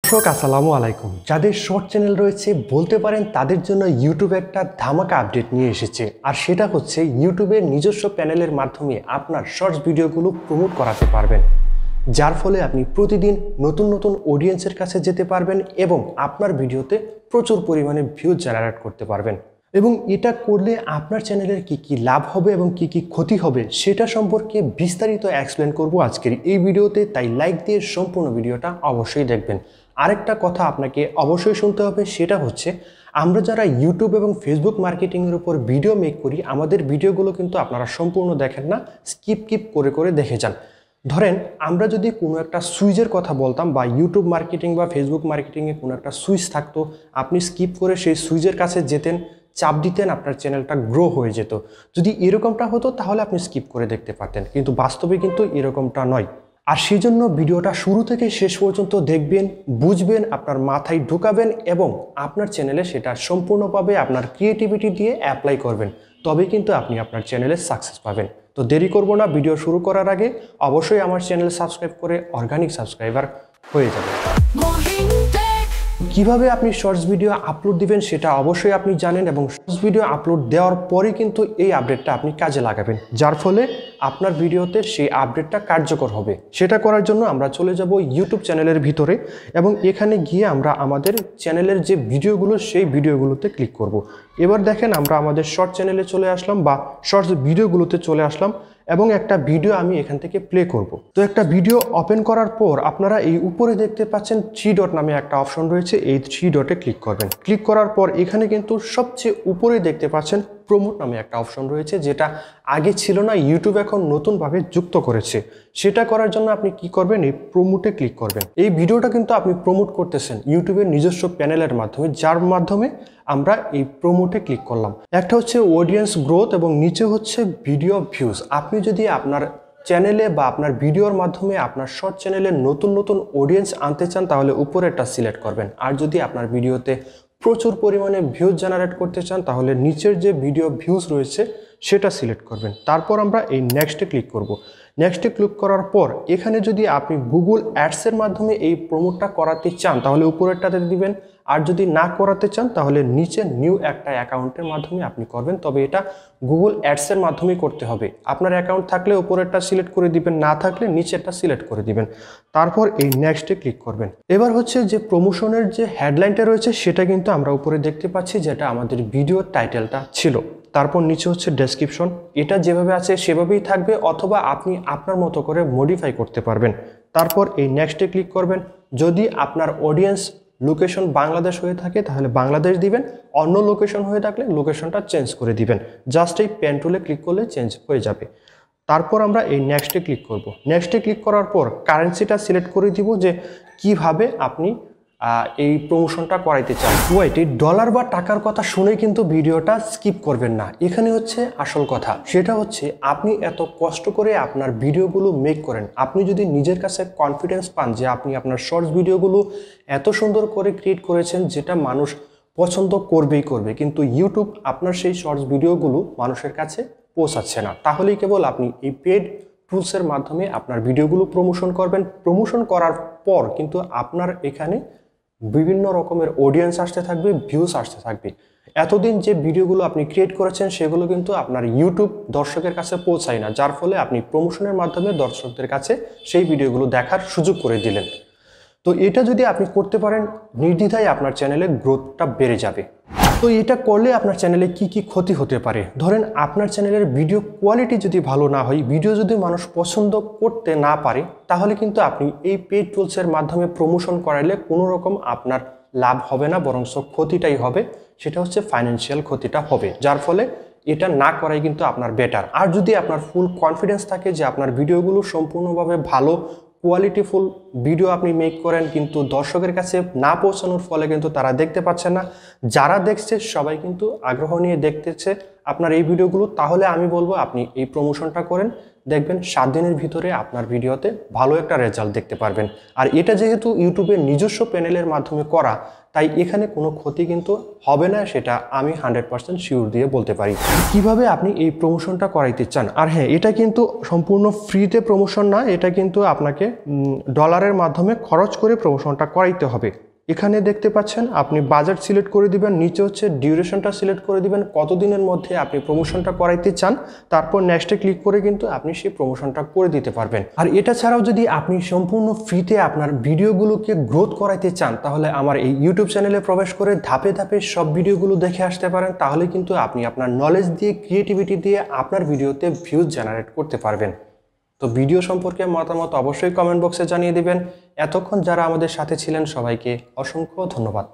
দর্শক আসসালামু আলাইকুম। যাদের শর্ট চ্যানেল রয়েছে বলতে পারেন তাদের জন্য ইউটিউব একটা ধামাকা আপডেট নিয়ে এসেছে, আর সেটা হচ্ছে ইউটিউবের নিজস্ব প্যানেলের মাধ্যমে আপনার শর্টস ভিডিওগুলো প্রমোট করাতে পারবেন, যার ফলে আপনি প্রতিদিন নতুন নতুন অডিয়েন্সের কাছে যেতে পারবেন এবং আপনার ভিডিওতে প্রচুর পরিমাণে ভিউজ জেনারেট করতে পারবেন। এবং এটা করলে আপনার চ্যানেলের কি লাভ হবে এবং কি ক্ষতি হবে সেটা সম্পর্কে বিস্তারিত এক্সপ্লেন করব আজকের এই ভিডিওতে, তাই লাইক দিয়ে সম্পূর্ণ ভিডিওটা অবশ্যই দেখবেন। আরেকটা কথা আপনাকে অবশ্যই শুনতে হবে, সেটা হচ্ছে আমরা যারা ইউটিউব এবং ফেসবুক মার্কেটিংয়ের উপর ভিডিও মেক করি, আমাদের ভিডিওগুলো কিন্তু আপনারা সম্পূর্ণ দেখেন না, স্কিপ করে দেখে যান। ধরেন আমরা যদি কোনো একটা সুইচের কথা বলতাম বা ইউটিউব মার্কেটিং বা ফেসবুক মার্কেটিংয়ে কোনো একটা সুইচ থাকতো, আপনি স্কিপ করে সেই সুইচের কাছে যেতেন, চাপ দিতেন, আপনার চ্যানেলটা গ্রো হয়ে যেত। যদি এরকমটা হতো তাহলে আপনি স্কিপ করে দেখতে পারতেন, কিন্তু বাস্তবে কিন্তু এরকমটা নয়। আর সেই জন্য ভিডিওটা শুরু থেকে শেষ পর্যন্ত দেখবেন, বুঝবেন, আপনার মাথায় ঢোকাবেন এবং আপনার চ্যানেলে সেটা সম্পূর্ণভাবে আপনার ক্রিয়েটিভিটি দিয়ে অ্যাপ্লাই করবেন, তবে কিন্তু আপনি আপনার চ্যানেলে সাকসেস পাবেন। তো দেরি করব না, ভিডিও শুরু করার আগে অবশ্যই আমার চ্যানেল সাবস্ক্রাইব করে অর্গানিক সাবস্ক্রাইবার হয়ে যাবেন। কিভাবে আপনি শর্টস ভিডিও আপলোড দিবেন সেটা অবশ্যই আপনি জানেন, এবং শর্টস ভিডিও আপলোড দেওয়ার পরে কিন্তু এই আপডেটটা আপনি কাজে লাগাবেন, যার ফলে আপনার ভিডিওতে সেই আপডেটটা কার্যকর হবে। সেটা করার জন্য আমরা চলে যাব ইউটিউব চ্যানেলের ভিতরে এবং এখানে গিয়ে আমরা আমাদের চ্যানেলের যে ভিডিওগুলো সেই ভিডিওগুলোতে ক্লিক করব। এবার দেখেন আমরা আমাদের শর্ট চ্যানেলে চলে আসলাম বা শর্টস ভিডিওগুলোতে চলে আসলাম এবং একটা ভিডিও আমি এখান থেকে প্লে করব। তো একটা ভিডিও ওপেন করার পর আপনারা এই উপরে দেখতে পাচ্ছেন 3 ডট নামে একটা অপশন রয়েছে, এই 3 ডটে ক্লিক করবেন। ক্লিক করার পর এখানে কিন্তু সবচেয়ে উপরে দেখতে পাচ্ছেন প্রমোট নামে একটা অপশন রয়েছে, যেটা আগে ছিল না, ইউটিউব এখন নতুনভাবে যুক্ত করেছে। সেটা করার জন্য আপনি কি করবেন, এই প্রমোটে ক্লিক করবেন। এই ভিডিওটা কিন্তু আপনি প্রমোট করতেছেন ইউটিউবের নিজস্ব প্যানেলের মাধ্যমে, যার মাধ্যমে আমরা এই প্রমোটে ক্লিক করলাম। একটা হচ্ছে অডিয়েন্স গ্রোথ এবং নিচে হচ্ছে ভিডিও ভিউজ। আপনি যদি আপনার চ্যানেলে বা আপনার ভিডিওর মাধ্যমে আপনার শর্ট চ্যানেলে নতুন অডিয়েন্স আনতে চান তাহলে উপরেরটা সিলেক্ট করবেন, আর যদি আপনার ভিডিওতে প্রচুর পরিমাণে ভিউজ জেনারেট করতে চান তাহলে নিচের যে ভিডিও ভিউজ রয়েছে সেটা সিলেক্ট করবেন। তারপর আমরা এই নেক্সটে ক্লিক করব। নেক্সটে ক্লিক করার পর এখানে যদি আপনি গুগল অ্যাডসের মাধ্যমে এই প্রমোটটা করাতে চান তাহলে উপরেরটাতে দিবেন, আর যদি না করাতে চান তাহলে নিচে নিউ একটা অ্যাকাউন্টের মাধ্যমে আপনি করবেন, তবে এটা গুগল অ্যাডসের মাধ্যমে করতে হবে। আপনার অ্যাকাউন্ট থাকলে উপরেরটা সিলেক্ট করে দিবেন, না থাকলে নিচেরটা সিলেক্ট করে দিবেন। তারপর এই নেক্সটে ক্লিক করবেন। এবার হচ্ছে যে প্রমোশনের যে হেডলাইনটা রয়েছে সেটা কিন্তু আমরা উপরে দেখতে পাচ্ছি, যেটা আমাদের ভিডিওর টাইটেলটা ছিল। তারপর নিচে হচ্ছে ডেসক্রিপশন, এটা যেভাবে আছে সেভাবেই থাকবে, অথবা আপনি আপনার মতো করে মডিফাই করতে পারবেন। তারপর এই নেক্সটে ক্লিক করবেন। যদি আপনার অডিয়েন্স লোকেশন বাংলাদেশ হয়ে থাকে তাহলে বাংলাদেশ দিবেন, অন্য লোকেশন হয়ে থাকলে লোকেশনটা চেঞ্জ করে দিবেন। জাস্ট এই পেন টুলে ক্লিক করলে চেঞ্জ হয়ে যাবে। তারপর আমরা এই নেক্সটে ক্লিক করব। নেক্সটে ক্লিক করার পর কারেন্সিটা সিলেক্ট করে দিব যে কিভাবে আপনি এই প্রমোশনটা করাইতে চান। ওয়েট, এই ডলার বা টাকার কথা শুনে কিন্তু ভিডিওটা স্কিপ করবেন না। এখানে হচ্ছে আসল কথা, সেটা হচ্ছে আপনি এত কষ্ট করে আপনার ভিডিওগুলো মেক করেন, আপনি যদি নিজের কাছে কনফিডেন্স পান যে আপনি আপনার শর্টস ভিডিওগুলো এত সুন্দর করে ক্রিয়েট করেছেন যেটা মানুষ পছন্দ করবে, কিন্তু ইউটিউব আপনার সেই শর্টস ভিডিওগুলো মানুষের কাছে পৌঁছাচ্ছে না, তাহলেই কেবল আপনি এই পেড টুলসের মাধ্যমে আপনার ভিডিওগুলো প্রমোশন করবেন। প্রমোশন করার পর কিন্তু আপনার এখানে বিভিন্ন রকমের অডিয়েন্স আসতে থাকবে, ভিউজ আসতে থাকবে। এতদিন যে ভিডিওগুলো আপনি ক্রিয়েট করেছেন সেগুলো কিন্তু আপনার ইউটিউব দর্শকের কাছে পৌঁছায় না, যার ফলে আপনি প্রমোশনের মাধ্যমে দর্শকদের কাছে সেই ভিডিওগুলো দেখার সুযোগ করে দিলেন। তো এটা যদি আপনি করতে পারেন, নির্দ্বিধায় আপনার চ্যানেলে গ্রোথটা বেড়ে যাবে। তো এটা করলে আপনার চ্যানেলে কি ক্ষতি হতে পারে? ধরেন আপনার চ্যানেলের ভিডিও কোয়ালিটি যদি ভালো না হয়, ভিডিও যদি মানুষ পছন্দ করতে না পারে, তাহলে কিন্তু আপনি এই পেড টুলসের মাধ্যমে প্রমোশন করাইলে কোনো রকম আপনার লাভ হবে না, বরং ক্ষতিটাই হবে। সেটা হচ্ছে ফাইন্যান্সিয়াল ক্ষতিটা হবে, যার ফলে এটা না করাই কিন্তু আপনার বেটার। আর যদি আপনার ফুল কনফিডেন্স থাকে যে আপনার ভিডিওগুলো সম্পূর্ণভাবে ভালো কোয়ালিটিফুল ভিডিও আপনি মেক করেন, কিন্তু দর্শকের কাছে না পৌঁছানোর ফলে কিন্তু তারা দেখতে পাচ্ছে না, যারা দেখছে সবাই কিন্তু আগ্রহ নিয়ে দেখতেছে আপনার এই ভিডিওগুলো, তাহলে আমি বলবো আপনি এই প্রমোশনটা করেন, দেখবেন 7 দিনের ভিতরে আপনার ভিডিওতে ভালো একটা রেজাল্ট দেখতে পারবেন। আর এটা যেহেতু ইউটিউবের নিজস্ব প্যানেলের মাধ্যমে করা, তাই এখানে কোনো ক্ষতি কিন্তু হবে না, সেটা আমি 100% শিওর দিয়ে বলতে পারি। কিভাবে আপনি এই প্রমোশনটা করাইতে চান? আর হ্যাঁ, এটা কিন্তু সম্পূর্ণ ফ্রিতে প্রমোশন না, এটা কিন্তু আপনাকে ডলারের মাধ্যমে খরচ করে প্রমোশনটা করাইতে হবে। এখানে দেখতে পাচ্ছেন আপনি বাজেট সিলেক্ট করে দিবেন, নিচে হচ্ছে ডিউরেশনটা সিলেক্ট করে দিবেন, কতদিনের মধ্যে আপনি প্রমোশনটা করাইতে চান, তারপর নেক্সটে ক্লিক করে কিন্তু আপনি সেই প্রমোশনটা করে দিতে পারবেন। আর এটা ছাড়াও যদি আপনি সম্পূর্ণ ফ্রিতে আপনার ভিডিওগুলোকে গ্রোথ করাইতে চান, তাহলে আমার এই ইউটিউব চ্যানেলে প্রবেশ করে ধাপে ধাপে সব ভিডিওগুলো দেখে আসতে পারেন। তাহলে কিন্তু আপনি আপনার নলেজ দিয়ে, ক্রিয়েটিভিটি দিয়ে আপনার ভিডিওতে ভিউজ জেনারেট করতে পারবেন। তো ভিডিও সম্পর্কে মতামত অবশ্যই কমেন্ট বক্সে জানিয়ে দিবেন। এতক্ষণ যারা আমাদের সাথে ছিলেন সবাইকে অসংখ্য ধন্যবাদ।